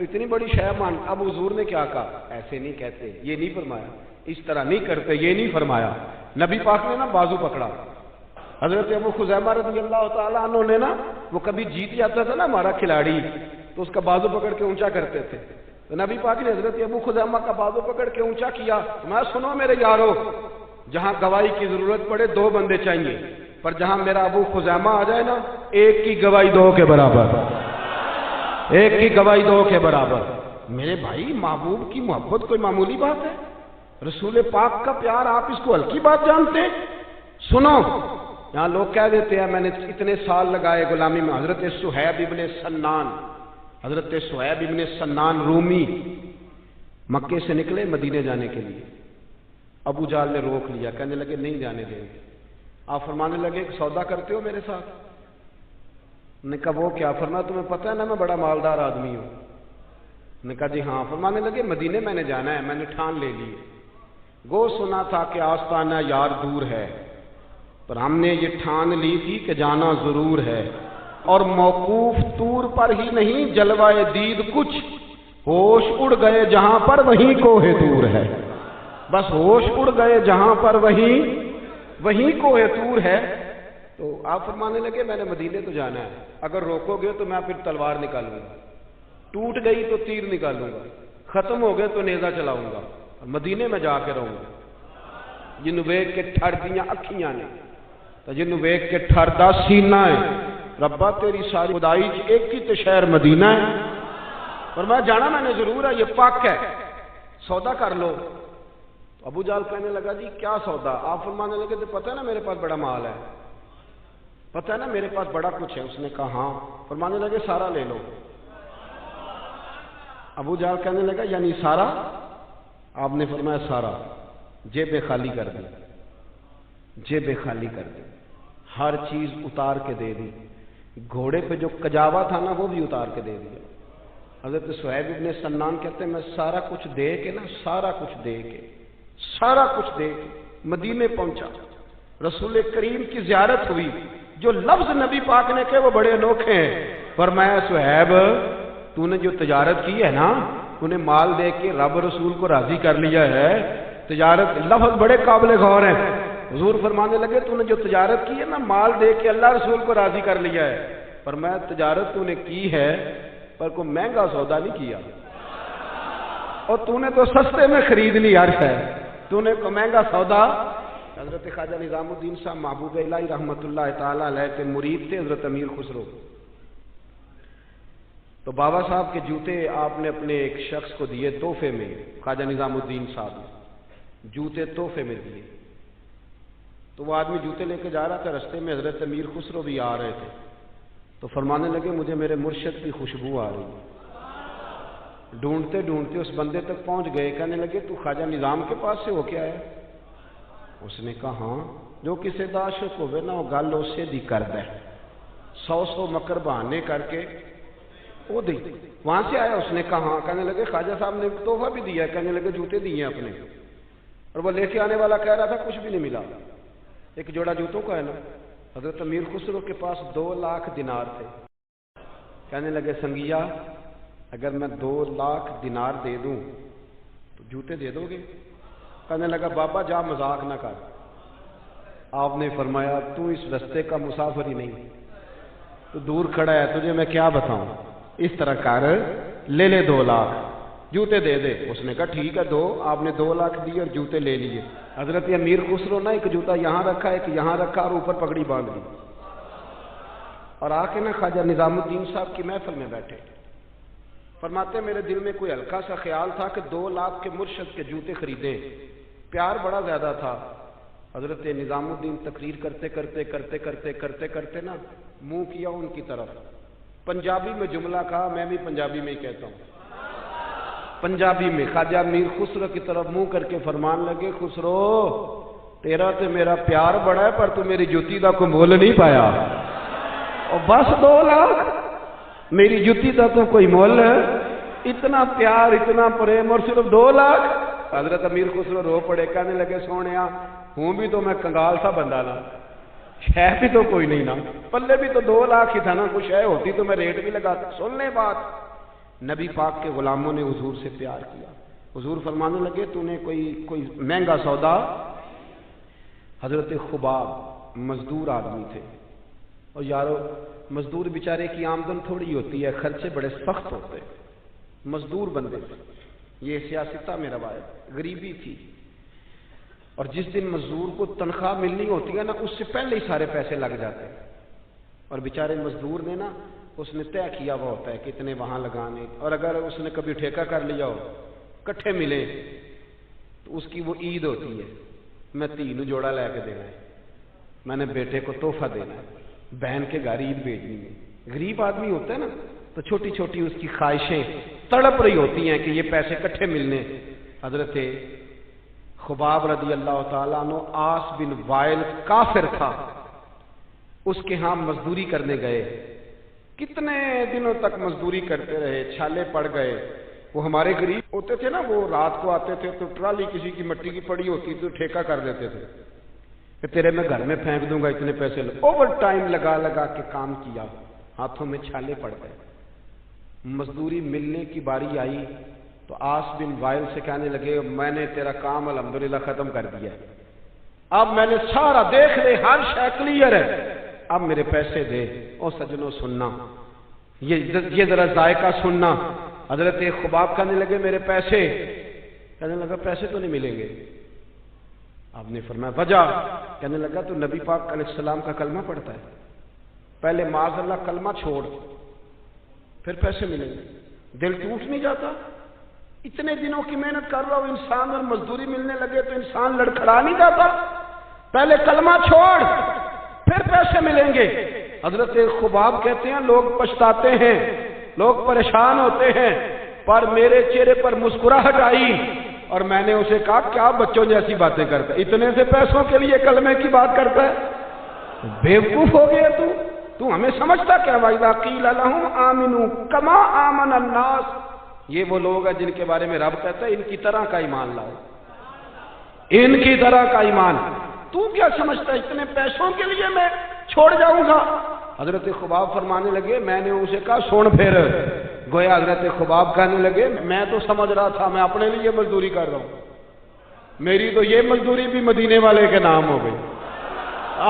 Speaker 1: اتنی بڑی شے مان. اب حضور نے کیا کہا, ایسے نہیں کہتے, یہ نہیں فرمایا, اس طرح نہیں کرتے, یہ نہیں فرمایا. نبی پاک نے نا بازو پکڑا. حضرت ابو خزیمہ رضی اللہ تعالیٰ عنہ نے نا, وہ کبھی جیت جاتا تھا نا ہمارا کھلاڑی, تو اس کا بازو پکڑ کے اونچا کرتے تھے. تو نبی پاک نے حضرت ابو خزیمہ کا بازو پکڑ کے اونچا کیا. میں سنو میرے یارو, جہاں گواہی کی ضرورت پڑے 2 بندے چاہیے, پر جہاں میرا ابو خزیمہ آ جائے نا, ایک کی گواہی 2 کے برابر, ایک کی گواہی 2 کے برابر. میرے بھائی محبوب کی محبت کوئی معمولی بات ہے؟ رسول پاک کا پیار آپ اس کو ہلکی بات جانتے ہیں؟ سنو, یہاں لوگ کہہ دیتے ہیں میں نے اتنے سال لگائے غلامی میں. حضرت صہیب ابن سنان, حضرت صہیب ابن سنان رومی مکے سے نکلے مدینے جانے کے لیے. ابو جہل نے روک لیا, کہنے لگے نہیں جانے دیں گے. آپ فرمانے لگے سودا کرتے ہو میرے ساتھ؟ نے کہا وہ کیا؟ فرمایا تمہیں پتہ ہے نا میں بڑا مالدار آدمی ہوں. نے کہا جی ہاں. فرمانے لگے مدینے میں نے جانا ہے, میں نے ٹھان لے لی. گو سنا تھا کہ آستانہ یار دور ہے, پر ہم نے یہ ٹھان لی تھی کہ جانا ضرور ہے. اور موقوف طور پر ہی نہیں جلوائے دید کچھ, ہوش اڑ گئے جہاں پر وہیں کوہ طور ہے. بس ہوش اڑ گئے جہاں پر وہیں کوہ طور ہے. تو آپ فرمانے لگے میں نے مدینے تو جانا ہے, اگر روکو گے تو میں پھر تلوار نکالوں گا, ٹوٹ گئی تو تیر نکالوں گا, ختم ہو گئے تو نیزہ چلاؤں گا, مدینے میں جا کے رہوں گا. جنوں ویکھ کے ٹھر دیاں اکھیاں نے, تو جنوں ویکھ کے ٹھردا سینہ ہے. ربا تیری ساری خدائی ایک ہی تے شہر مدینہ ہے. اور میں جانا میں نے ضرور ہے, یہ پاک ہے, سودا کر لو. ابو جہل کہنے لگا جی کیا سودا؟ آپ فرمانے لگے تو پتہ ہے نا میرے پاس بڑا مال ہے, پتہ ہے نا میرے پاس بڑا کچھ ہے. اس نے کہا ہاں. فرمانے لگے سارا لے لو. ابو جہل کہنے لگا یعنی سارا؟ آپ نے فرمایا سارا. جیبیں خالی کر دی, جیبیں خالی کر دی, ہر چیز اتار کے دے دی. گھوڑے پہ جو کجاوا تھا نا وہ بھی اتار کے دے دیا۔ حضرت صہیب ابن سنان کہتے ہیں میں سارا کچھ دے کے سارا کچھ دے کے مدینے پہنچا، رسول کریم کی زیارت ہوئی، جو لفظ نبی پاک نے کہے وہ بڑے انوکھے ہیں۔ فرمایا صہیب تو نے جو تجارت کی ہے نا، انہیں مال دے کے رب رسول کو راضی کر لیا ہے، تجارت لفظ بڑے قابل غور ہیں۔ حضور فرمانے لگے تو نے جو تجارت کی ہے نا، مال دے کے اللہ رسول کو راضی کر لیا ہے۔ فرمایا تجارت تو نے کی ہے پر کوئی مہنگا سودا نہیں کیا، اور تو نے تو سستے میں خرید لی عرش ہے، تو نے کوئی مہنگا سودا۔ حضرت خواجہ نظام الدین صاحب محبوب الہی رحمت اللہ تعالی علیہ کے مرید تھے حضرت امیر خسرو۔ تو بابا صاحب کے جوتے آپ نے اپنے ایک شخص کو دیے تحفے میں، خواجہ نظام الدین صاحب نے جوتے تحفے میں دیے۔ تو وہ آدمی جوتے لے کے جا رہا تھا، رستے میں حضرت امیر خسرو بھی آ رہے تھے، تو فرمانے لگے مجھے میرے مرشد کی خوشبو آ رہی ہے۔ ڈھونڈتے ڈھونڈتے اس بندے تک پہنچ گئے، کہنے لگے تو خواجہ نظام کے پاس سے ہو کیا ہے؟ اس نے کہا ہاں، جو کسی دا عاشق ہوئے نا وہ گل اسے دی کر دے، 100 مکر بہانے کر کے وہ دی۔ وہاں سے آیا؟ اس نے کہا ہاں۔ کہنے لگے خواجہ صاحب نے تحفہ بھی دیا ہے؟ کہنے لگے جوتے دیے اپنے، اور وہ لے کے آنے والا کہہ رہا تھا کچھ بھی نہیں ملا، ایک جوڑا جوتوں کا ہے نا۔ حضرت امیر خسرو کے پاس 2 لاکھ دینار تھے۔ کہنے لگے سنگیا اگر میں 2 لاکھ دینار دے دوں تو جوتے دے دو گے؟ کہنے لگا بابا جا مذاق نہ کر۔ آپ نے فرمایا تو اس رستے کا مسافر ہی نہیں، تو دور کھڑا ہے، تجھے میں کیا بتاؤں، اس طرح کر لے 2 لاکھ جوتے دے دے۔ اس نے کہا ٹھیک ہے دو۔ آپ نے 2 لاکھ دیے اور جوتے لے لیے۔ حضرت امیر خسرو نا ایک جوتا یہاں رکھا، ایک یہاں رکھا، اور اوپر پگڑی باندھ لی، اور آ کے نا خواجہ نظام الدین صاحب کی محفل میں بیٹھے۔ فرماتے میرے دل میں کوئی ہلکا سا خیال تھا کہ 2 لاکھ کے مرشد کے جوتے خریدیں، پیار بڑا زیادہ تھا۔ حضرت نظام الدین تقریر کرتے نا منہ کیا ان کی طرف، پنجابی میں جملہ کہا، میں بھی پنجابی میں ہی کہتا ہوں، پنجابی میں خواجہ امیر خسرو کی طرف منہ کر کے فرمان لگے خسرو تیرا تے میرا پیار بڑا ہے پر تو میری جوتی دا کوئی مول نہیں پایا، اور بس 2 لاکھ میری جوتی دا تو کوئی مول ہے، اتنا پیار اتنا پریم اور صرف 2 لاکھ۔ حضرت امیر خسرو رو پڑے، کہنے لگے سونیا ہوں بھی تو میں کنگال سا بندہ نا، ہے بھی تو کوئی نہیں نا، پلے بھی تو 2 لاکھ ہی تھا نا، کچھ ہے ہوتی تو میں ریٹ بھی لگاتا۔ سن لے بات، نبی پاک کے غلاموں نے حضور سے پیار کیا۔ حضور فرمانے لگے تو نے کوئی مہنگا سودا۔ حضرت خباب مزدور آدمی تھے، اور یارو مزدور بیچارے کی آمدن تھوڑی ہوتی ہے، خرچے بڑے سخت ہوتے، مزدور بندے تھے، یہ سیاستہ میں روایت، غریبی تھی، اور جس دن مزدور کو تنخواہ ملنی ہوتی ہے نا اس سے پہلے ہی سارے پیسے لگ جاتے ہیں، اور بیچارے مزدور نے نا اس نے طے کیا ہوا ہوتا ہے کہ اتنے وہاں لگانے، اور اگر اس نے کبھی ٹھیکہ کر لیا ہو کٹھے ملے تو اس کی وہ عید ہوتی ہے، میں 3 جوڑا لے کے دینا ہے، میں نے بیٹے کو تحفہ دینا ہے، بہن کے گھر عید بھیجنی ہے۔ غریب آدمی ہوتا ہے نا تو چھوٹی چھوٹی اس کی خواہشیں تڑپ رہی ہوتی ہیں کہ یہ پیسے کٹھے ملنے۔ حضرت خباب رضی اللہ تعالیٰ عنہ آس بن وائل کافر تھا، اس کے ہاں مزدوری کرنے گئے، کتنے دنوں تک مزدوری کرتے رہے، چھالے پڑ گئے۔ وہ ہمارے غریب ہوتے تھے نا، وہ رات کو آتے تھے تو ٹرالی کسی کی مٹی کی پڑی ہوتی تو ٹھیکہ کر دیتے تھے کہ تیرے میں گھر میں پھینک دوں گا اتنے پیسے، اوور ٹائم لگا کے کام کیا، ہاتھوں میں چھالے پڑ گئے۔ مزدوری ملنے کی باری آئی تو آس بن وائل سے کہنے لگے میں نے تیرا کام الحمدللہ ختم کر دیا، اب میں نے سارا دیکھ لے، ہر شے کلیئر ہے، اب میرے پیسے دے۔ او سجنوں سننا، یہ ذرا ذائقہ سننا۔ حضرت خباب کہنے لگے میرے پیسے، کہنے لگا پیسے تو نہیں ملیں گے۔ آپ نے فرمایا وجہ، کہنے لگا تو نبی پاک علیہ السلام کا کلمہ پڑھتا ہے، پہلے معاذ اللہ کلمہ چھوڑ پھر پیسے ملیں گے۔ دل ٹوٹ نہیں جاتا؟ اتنے دنوں کی محنت کر رہا ہوں انسان اور مزدوری ملنے لگے تو انسان لڑکھڑا نہیں جاتا؟ پہلے کلمہ چھوڑ پھر پیسے ملیں گے۔ حضرت خباب کہتے ہیں لوگ پچھتاتے ہیں، لوگ پریشان ہوتے ہیں، پر میرے چہرے پر مسکراہٹ آئی اور میں نے اسے کہا کیا بچوں جیسی باتیں کرتا ہے، اتنے سے پیسوں کے لیے کلمے کی بات کرتا ہے، بیوقوف ہو گیا تو، تو ہمیں سمجھتا کیا؟ وَإِذَا قِيلَ لَهُمْ آمِنُوا كَمَا آمَنَ النَّاسُ، یہ وہ لوگ ہیں جن کے بارے میں رب کہتا ہے ان کی طرح کا ایمان لاؤ، ان کی طرح کا ایمان۔ تو کیا سمجھتا ہے اتنے پیسوں کے لیے میں چھوڑ جاؤں گا؟ حضرت خباب فرمانے لگے، میں نے اسے کہا سن پھر، گویا حضرت خباب کہنے لگے میں تو سمجھ رہا تھا میں اپنے لیے مزدوری کر رہا ہوں، میری تو یہ مزدوری بھی مدینے والے کے نام ہو گئی،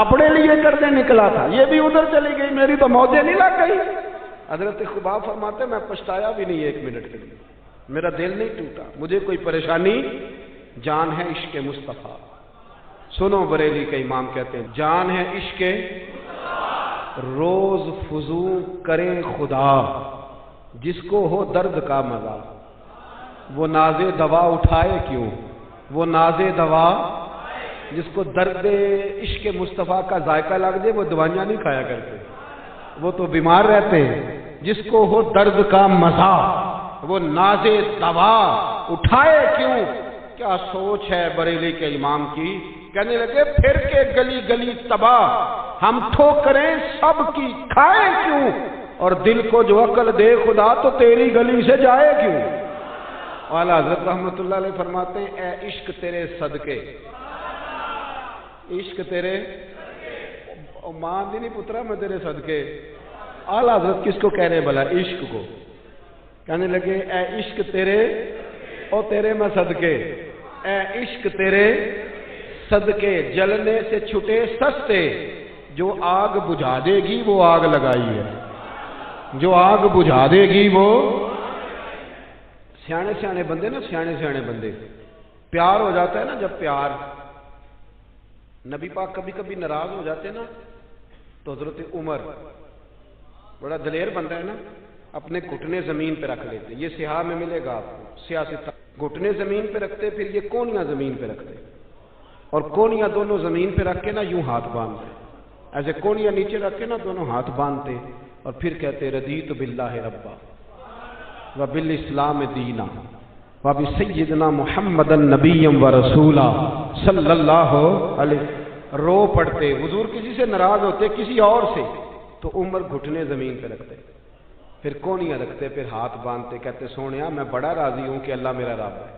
Speaker 1: اپنے لیے کرنے نکلا تھا، یہ بھی ادھر چلی گئی، میری تو موجیں نہیں لگ گئی۔ حضرت خباب فرماتے میں پچھتایا بھی نہیں ایک منٹ کے لیے، میرا دل نہیں ٹوٹا، مجھے کوئی پریشانی، جان ہے عشق مصطفیٰ۔ سنو بریلی کے امام کہتے ہیں جان ہے عشق روز فزوں کرے خدا، جس کو ہو درد کا مزہ، وہ ناز دوا اٹھائے کیوں، وہ ناز دوا، جس کو درد عشق مصطفیٰ کا ذائقہ لگ جائے وہ دوائیاں نہیں کھایا کرتے، وہ تو بیمار رہتے ہیں۔ جس کو ہو درد کا مزہ وہ ناز دوا اٹھائے کیوں۔ کیا سوچ ہے بریلی کے امام کی، کہنے لگے پھر کے گلی گلی تباہ، ہم ٹھوکریں سب کی کھائے کیوں، اور دل کو جو عقل دے خدا تو تیری گلی سے جائے کیوں۔ اعلیٰ حضرت رحمت اللہ علیہ فرماتے ہیں اے عشق تیرے صدقے، عشق تیرے ماں دی نہیں پترا میں تیرے صدقے۔ اعلیٰ حضرت کس کو کہہ رہے ہیں بھلا؟ عشق کو۔ کہنے لگے اے عشق تیرے او تیرے میں صدقے، اے عشق تیرے صدقے، جلنے سے چھٹے سستے، جو آگ بجھا دے گی وہ آگ لگائی ہے، جو آگ بجھا دے گی وہ۔ سیانے سیانے بندے نا، سیانے سیانے بندے، پیار ہو جاتا ہے نا، جب پیار، نبی پاک کبھی کبھی ناراض ہو جاتے نا تو حضرت عمر بڑا دلیر بندہ ہے نا، اپنے گھٹنے زمین پہ رکھ لیتے، یہ سیاہ میں ملے گا آپ کو، سیاست گھٹنے زمین پہ رکھتے، پھر یہ کونیاں زمین پہ رکھتے، اور کونیاں دونوں زمین پہ رکھ کے نا یوں ہاتھ باندھتے، ایسے کونیاں نیچے رکھ کے نا دونوں ہاتھ باندھتے، اور پھر کہتے رضیت باللہ ربا وبالاسلام دینا وبسیدنا محمد النبی ورسولا صلی اللہ علیہ۔ رو پڑتے، حضور کسی سے ناراض ہوتے کسی اور سے تو عمر گھٹنے زمین پہ رکھتے، پھر کونیاں رکھتے، پھر ہاتھ باندھتے، کہتے سونیا میں بڑا راضی ہوں کہ اللہ میرا رب ہے،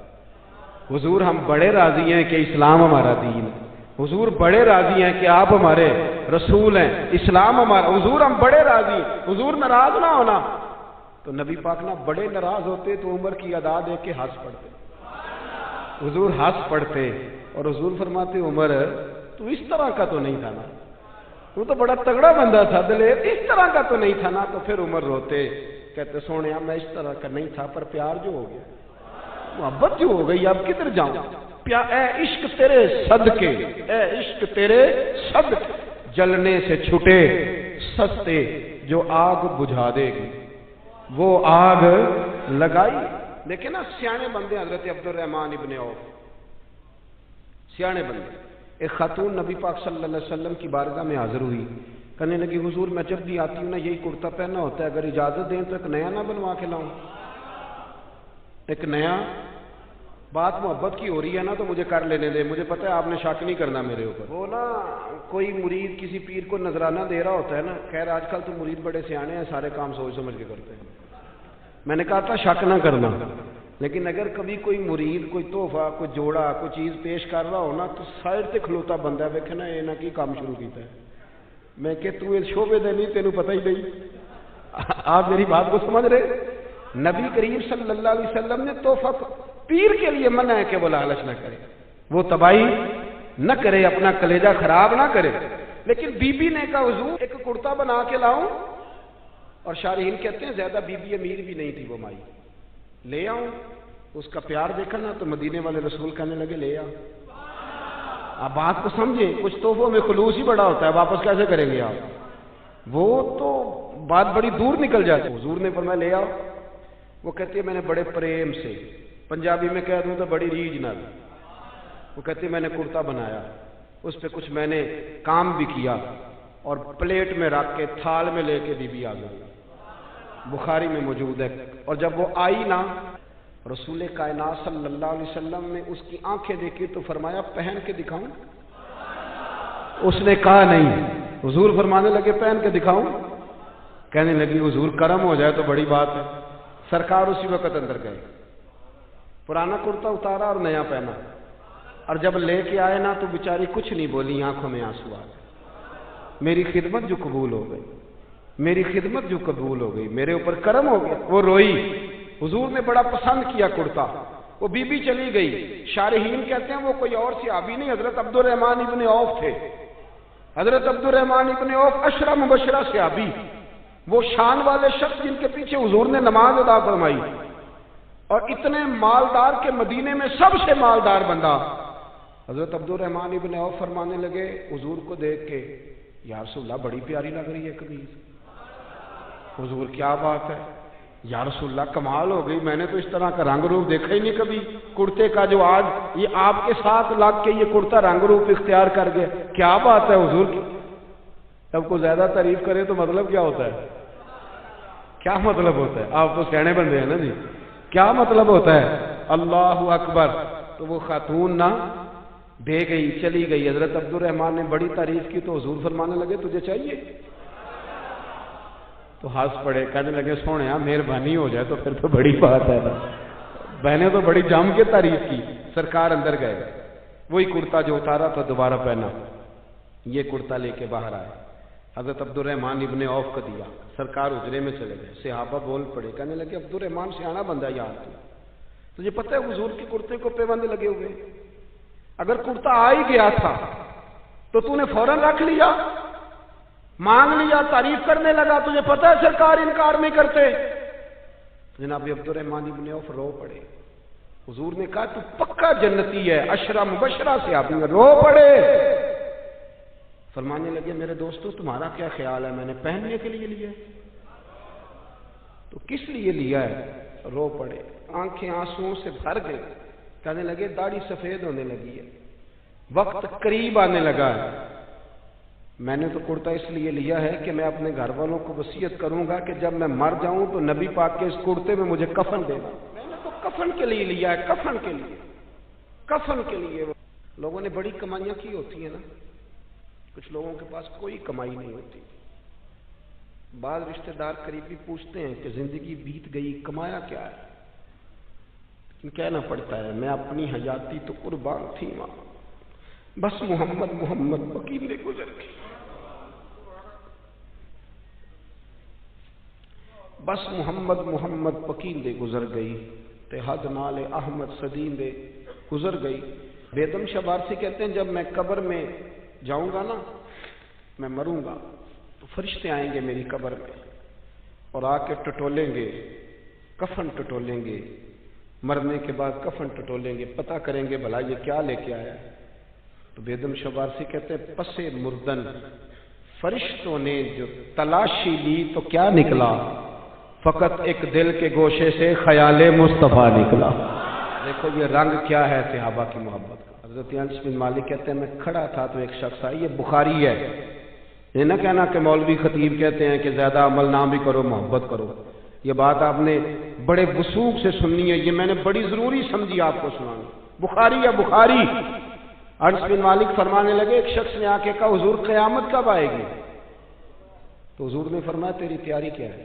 Speaker 1: حضور ہم بڑے راضی ہیں کہ اسلام ہمارا دین ہے، حضور بڑے راضی ہیں کہ آپ ہمارے رسول ہیں، اسلام ہمارا، حضور ہم بڑے راضی ہیں، حضور ناراض نہ ہونا۔ تو نبی پاک نہ بڑے ناراض ہوتے تو عمر کی ادا دے کے ہنس پڑتے، حضور ہنس پڑتے، اور حضور فرماتے عمر تو اس طرح کا تو نہیں تھا نا، وہ تو بڑا تگڑا بندہ تھا دلیر، اس طرح کا تو نہیں تھا نا۔ تو پھر عمر روتے، کہتے سونیا میں اس طرح کا نہیں تھا، پر پیار جو ہو گیا، محبت جو ہو گئی، اب کدھر جاؤں، اے عشق تیرے صدقے، اے عشق تیرے صدقے، جلنے سے چھٹے سستے، جو آگ بجھا دے گی وہ آگ لگائی۔ دیکھیں نا سیانے بندے، حضرت عبد الرحمن ابن عوف، سیانے بندے، ایک خاتون نبی پاک صلی اللہ علیہ وسلم کی بارگاہ میں حاضر ہوئی، کہنے لگی حضور میں جب بھی آتی ہوں نا یہی کرتا پہننا ہوتا ہے، اگر اجازت دیں تو ایک نیا نہ بنوا کے لاؤں، ایک نیا، بات محبت کی ہو رہی ہے نا تو مجھے کر لینے دے، مجھے پتہ ہے آپ نے شک نہیں کرنا میرے اوپر۔ وہ نا کوئی مرید کسی پیر کو نذرانہ دے رہا ہوتا ہے نا، خیر آج کل تو مرید بڑے سیانے ہیں، سارے کام سوچ سمجھ کے کرتے ہیں، میں نے کہا تھا شک نہ کرنا، لیکن اگر کبھی کوئی مرید کوئی تحفہ کوئی جوڑا کوئی چیز پیش کر رہا ہو نا تو سائڈ تے کھلوتا بندہ ویکھے نا یہ نہ کی کام شروع کیتا ہے، میں کہ تو اس شعبے دے نہیں، تینوں پتہ ہی نہیں۔ آپ میری بات کو سمجھ رہے؟ نبی کریم صلی اللہ علیہ وسلم نے تحفہ پیر کے لیے منع ہے کہ وہ لالچ نہ کرے، وہ تباہی نہ کرے، اپنا کلیجہ خراب نہ کرے، لیکن بی بی نے کہا حضور ایک کرتا بنا کے لاؤں، اور شارحین کہتے ہیں زیادہ بی بی امیر بھی نہیں تھی وہ مائی، لے آؤں، اس کا پیار دیکھا نا تو مدینے والے رسول کہنے لگے لے آؤ۔ آپ بات کو سمجھیں، کچھ تحفوں میں خلوص ہی بڑا ہوتا ہے، واپس کیسے کریں گے آپ، وہ تو بات بڑی دور نکل جاتی ہے۔ حضور نے فرمایا لے آؤ، وہ کہتے ہیں میں نے بڑے پریم سے، پنجابی میں کہہ دوں تو بڑی ریج نال، وہ کہتے ہیں میں نے کرتا بنایا، اس پہ کچھ میں نے کام بھی کیا، اور پلیٹ میں رکھ کے تھال میں لے کے بی بی آ گئی، بخاری میں موجود ہے۔ اور جب وہ آئی نا رسول کائنات صلی اللہ علیہ وسلم نے اس کی آنکھیں دیکھی تو فرمایا پہن کے دکھاؤں، اس نے کہا نہیں. حضور فرمانے لگے پہن کے دکھاؤں؟ کہنے لگی حضور کرم ہو جائے تو بڑی بات ہے. سرکار اسی وقت اندر گئے، پرانا کرتا اتارا اور نیا پہنا، اور جب لے کے آئے نا تو بیچاری کچھ نہیں بولی، آنکھوں میں آنسو آ گئے. میری خدمت جو قبول ہو گئی، میری خدمت جو قبول ہو گئی، میرے اوپر کرم ہو گیا. وہ روئی. حضور نے بڑا پسند کیا کرتا. وہ بی بی چلی گئی. شارحین کہتے ہیں وہ کوئی اور صحابی نہیں، حضرت عبد الرحمن ابن عوف تھے. حضرت عبد الرحمن ابن عوف عشرہ مبشرہ صحابی، وہ شان والے شخص جن کے پیچھے حضور نے نماز ادا فرمائی، اور اتنے مالدار کے مدینے میں سب سے مالدار بندہ. حضرت عبد الرحمن ابن عوف فرمانے لگے حضور کو دیکھ کے، یا رسول اللہ بڑی پیاری لگ رہی ہے قمیض. حضور کیا بات ہے یا رسول اللہ، کمال ہو گئی، میں نے تو اس طرح کا رنگ روپ دیکھا ہی نہیں کبھی کرتے کا، جو آج یہ آپ کے ساتھ لگ کے یہ کرتا رنگ روپ اختیار کر گیا. کیا بات ہے حضور کی. اب کو زیادہ تعریف کرے تو مطلب کیا ہوتا ہے؟ کیا مطلب ہوتا ہے؟ آپ تو سیانے بندے ہیں نا جی. کیا مطلب ہوتا ہے؟ اللہ اکبر. تو وہ خاتون نہ دے گئی، چلی گئی. حضرت عبد الرحمن نے بڑی تعریف کی تو حضور فرمانے لگے تجھے چاہیے؟ تو ہنس پڑے، کہنے لگے سونے مہربانی ہو جائے تو پھر تو بڑی بات ہے نا. بہنیں تو بڑی جم کے تعریف کی. سرکار اندر گئے، وہی کرتا جو اتارا تھا دوبارہ پہنا، یہ کرتا لے کے باہر آئے. حضرت عبد الرحمن ابن عوف کو دیا. سرکار حجرے میں چلے گئے. صحابہ بول پڑے، کہنے لگے عبد الرحمن سیانا بندہ یار تجھے پتہ ہے حضور کے کرتے کو پیوند لگے ہوئے، اگر کرتا آ ہی گیا تھا تو تو نے فوراً رکھ لیا، مانگ لیا، تعریف کرنے لگا. تجھے پتہ ہے سرکار انکار نہیں کرتے. جناب عبد الرحمن ابن عوف رو پڑے. حضور نے کہا تو پکا جنتی ہے، عشرہ مبشرہ سے آپ رو پڑے. فرمانے لگے میرے دوستو تمہارا کیا خیال ہے، میں نے پہننے کے لیے لیا ہے؟ تو کس لیے لیا ہے؟ رو پڑے، آنکھیں آنسوؤں سے بھر گئی. کہنے لگے داڑھی سفید ہونے لگی ہے، وقت قریب آنے لگا ہے. میں نے تو کرتا اس لیے لیا ہے کہ میں اپنے گھر والوں کو وصیت کروں گا کہ جب میں مر جاؤں تو نبی پاک کے اس کرتے میں مجھے کفن دینا. میں نے تو کفن کے لیے لیا ہے، کفن کے لیے، کفن کے لیے. لوگوں نے بڑی کمائیاں کی ہوتی ہیں نا، کچھ لوگوں کے پاس کوئی کمائی نہیں ہوتی. بعض رشتہ دار قریبی پوچھتے ہیں کہ زندگی بیت گئی کمایا کیا ہے، لیکن کہنا پڑتا ہے میں اپنی حیاتی تو قربان تھی ماں، بس محمد محمد پکیندے گزر گئی، بس محمد محمد پکیندے گزر گئی، تے حد نال احمد صدیندے گزر گئی. بیدم شاہ بارسی کہتے ہیں جب میں قبر میں جاؤں گا نا، میں مروں گا تو فرشتے آئیں گے میری قبر میں اور آ کے ٹٹولیں گے، کفن ٹٹولیں گے. مرنے کے بعد کفن ٹٹولیں گے، پتہ کریں گے بھلا یہ کیا لے کے آیا ہے. تو بیدم شاہ بارسی کہتے ہیں پسے مردن فرشتوں نے جو تلاشی لی تو کیا نکلا، فقط ایک دل کے گوشے سے خیال مصطفیٰ نکلا. دیکھو یہ رنگ کیا ہے صحابہ کی محبت کا. حضرت انس بن مالک کہتے ہیں میں کھڑا تھا تو ایک شخص آئی، یہ بخاری ہے، یہ نہ کہنا کہ مولوی خطیب کہتے ہیں کہ زیادہ عمل نہ بھی کرو محبت کرو. یہ بات آپ نے بڑے وثوق سے سننی ہے، یہ میں نے بڑی ضروری سمجھی آپ کو سنانا. بخاری ہے بخاری. انس بن مالک فرمانے لگے ایک شخص نے آ کے کہا حضور قیامت کب آئے گی؟ تو حضور نے فرمایا تیری تیاری کیا ہے؟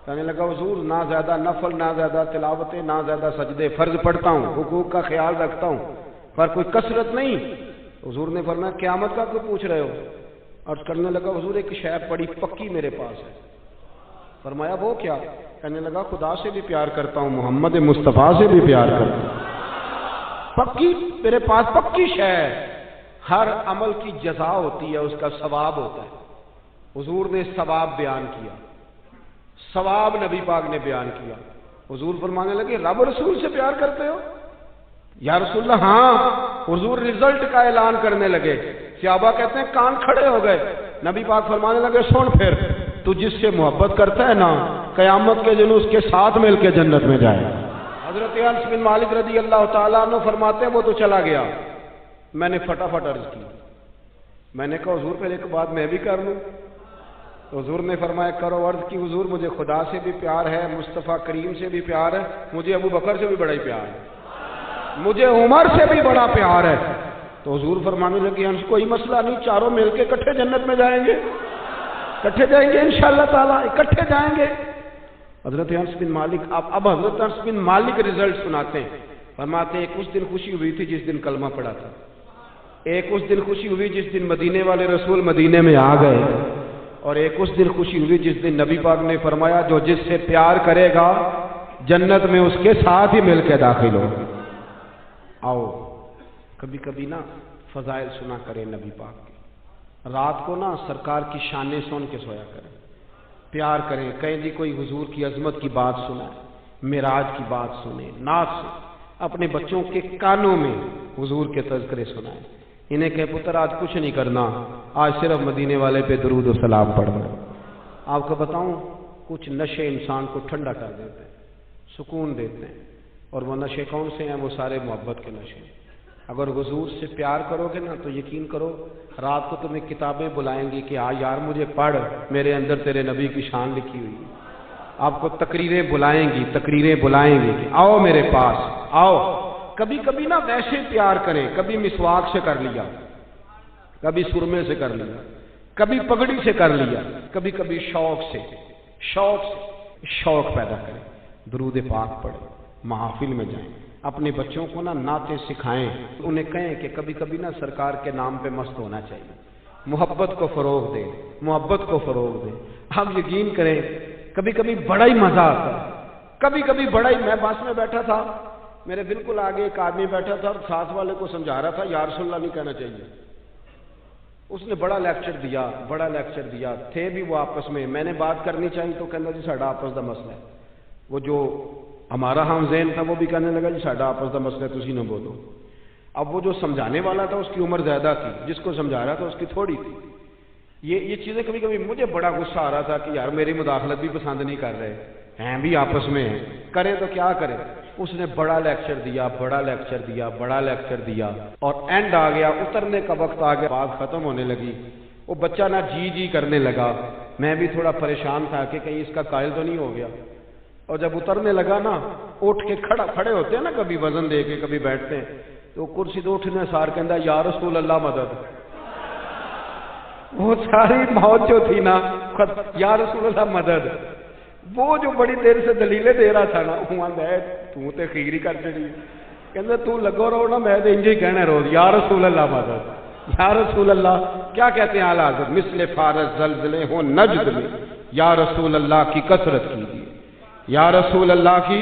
Speaker 1: کہنے لگا حضور نہ زیادہ نفل، نہ زیادہ تلاوتیں، نہ زیادہ سجدے، فرض پڑھتا ہوں، حقوق کا خیال رکھتا ہوں، پر کوئی کثرت نہیں. حضور نے فرمایا قیامت کا کوئی پوچھ رہے ہو؟ اور کرنے لگا حضور ایک شے بڑی پکی میرے پاس ہے. فرمایا وہ کیا؟ کہنے لگا خدا سے بھی پیار کرتا ہوں، محمد مصطفیٰ سے بھی پیار کرتا ہوں. پکی میرے پاس پکی شے ہے. ہر عمل کی جزا ہوتی ہے، اس کا ثواب ہوتا ہے. حضور نے ثواب بیان کیا، ثواب نبی پاک نے بیان کیا. حضور فرمانے لگے رب رسول سے پیار کرتے ہو؟ یا رسول اللہ ہاں. حضور رزلٹ کا اعلان کرنے لگے. صحابہ کہتے ہیں کان کھڑے ہو گئے. نبی پاک فرمانے لگے سن پھر تو جس سے محبت کرتا ہے نا قیامت کے دن اس کے ساتھ مل کے جنت میں جائے. حضرت انس بن مالک رضی اللہ تعالیٰ عنہ فرماتے ہیں وہ تو چلا گیا، میں نے فٹافٹ عرض کی. میں نے کہا حضور پہلے ایک بات میں بھی کر لوں. حضور نے فرمایا کرو. عرض کی حضور مجھے خدا سے بھی پیار ہے، مصطفیٰ کریم سے بھی پیار ہے، مجھے ابو بکر سے بھی بڑا ہی پیار ہے، مجھے عمر سے بھی بڑا پیار ہے. تو حضور فرمانے لگے انس کوئی مسئلہ نہیں، چاروں مل کے اکٹھے جنت میں جائیں گے، اکٹھے جائیں گے انشاءاللہ تعالیٰ، اکٹھے جائیں گے۔ حضرت انس بن مالک اب حضرت انس بن مالک رزلٹ سناتے ہیں، فرماتے ہیں ایک اس دن خوشی ہوئی تھی جس دن کلمہ پڑا تھا، ایک اس دن خوشی ہوئی جس دن مدینے والے رسول مدینے میں آ گئے، اور ایک اس دن خوشی ہوئی جس دن نبی پاک نے فرمایا جو جس سے پیار کرے گا جنت میں اس کے ساتھ ہی مل کے داخل ہو۔ آؤ کبھی کبھی نا فضائل سنا کریں نبی پاک کے، رات کو نا سرکار کی شانیں سن کے سویا کریں، پیار کریں، کہیں جی کوئی حضور کی عظمت کی بات سنائیں، معراج کی بات سنیں، نعت سے اپنے بچوں کے کانوں میں حضور کے تذکرے سنائیں، انہیں کہ پتر آج کچھ نہیں کرنا، آج صرف مدینے والے پہ درود و سلام پڑھنا۔ آپ کو بتاؤں کچھ نشے انسان کو ٹھنڈا کر دیتے ہیں، سکون دیتے ہیں، اور وہ نشے کون سے ہیں؟ وہ سارے محبت کے نشے ہیں۔ اگر حضور سے پیار کرو گے نا تو یقین کرو رات کو تمہیں کتابیں بلائیں گی کہ یار مجھے پڑھ، میرے اندر تیرے نبی کی شان لکھی ہوئی ہے۔ آپ کو تقریریں بلائیں گی کہ آؤ میرے پاس آؤ۔ کبھی کبھی نا ویسے پیار کریں، کبھی مسواک سے کر لیا، کبھی سرمے سے کر لیا، کبھی پگڑی سے کر لیا، کبھی کبھی شوق پیدا کریں، درود پاک پڑھیں، محافل میں جائیں، اپنے بچوں کو نا نعتیں سکھائیں، انہیں کہیں کہ کبھی کبھی نا سرکار کے نام پہ مست ہونا چاہیے، محبت کو فروغ دیں۔ آپ یقین کریں کبھی کبھی بڑا ہی مزہ آتا ہے، کبھی کبھی بڑا ہی، میں بس میں بیٹھا تھا، میرے بالکل آگے ایک آدمی بیٹھا تھا اور ساتھ والے کو سمجھا رہا تھا یا رسول اللہ نہیں کہنا چاہیے۔ اس نے بڑا لیکچر دیا، تھے بھی وہ آپس میں نے بات کرنی چاہیے تو کہنا جی ساڈا آپس دا مسئلہ ہے، وہ جو ہمارا ہم ذہن تھا وہ بھی کہنے لگا جی ساڈا آپس دا مسئلہ ہے تسی نہ بولو۔ اب وہ جو سمجھانے والا تھا اس کی عمر زیادہ تھی، جس کو سمجھا رہا تھا اس کی تھوڑی تھی۔ یہ چیزیں کبھی کبھی مجھے بڑا غصہ آ رہا تھا کہ یار میری مداخلت بھی پسند نہیں کر رہے ہیں بھی آپس میں ہیں، کریں تو کیا کریں۔ اس نے بڑا لیکچر دیا اور اینڈ آ گیا، اترنے کا وقت آ گیا، بات ختم ہونے لگی، وہ بچہ نا جی کرنے لگا، میں بھی تھوڑا پریشان تھا کہ کہیں اس کا قائل تو نہیں ہو گیا، اور جب اترنے لگا نا اٹھ کے کھڑے ہوتے ہیں نا، کبھی وزن دے کے کبھی بیٹھتے ہیں، تو کرسی تو اٹھنے سار کہندا یا رسول اللہ مدد، وہ ساری موت جو تھی نا یا رسول اللہ مدد، وہ جو بڑی دیر سے دلیلیں دے رہا تھا نا وہ میں تو تے خیر ہی کر چڑی، کہندا تو لگو رہو نا میں تے انج ہی کہنا روز یا رسول اللہ مدد، یا رسول اللہ۔ کیا کہتے ہیں اعلیٰ حضرت؟ مثل فارس زلزلے ہو نجد میں یا رسول اللہ کی کثرت کیجیے، یا رسول اللہ کی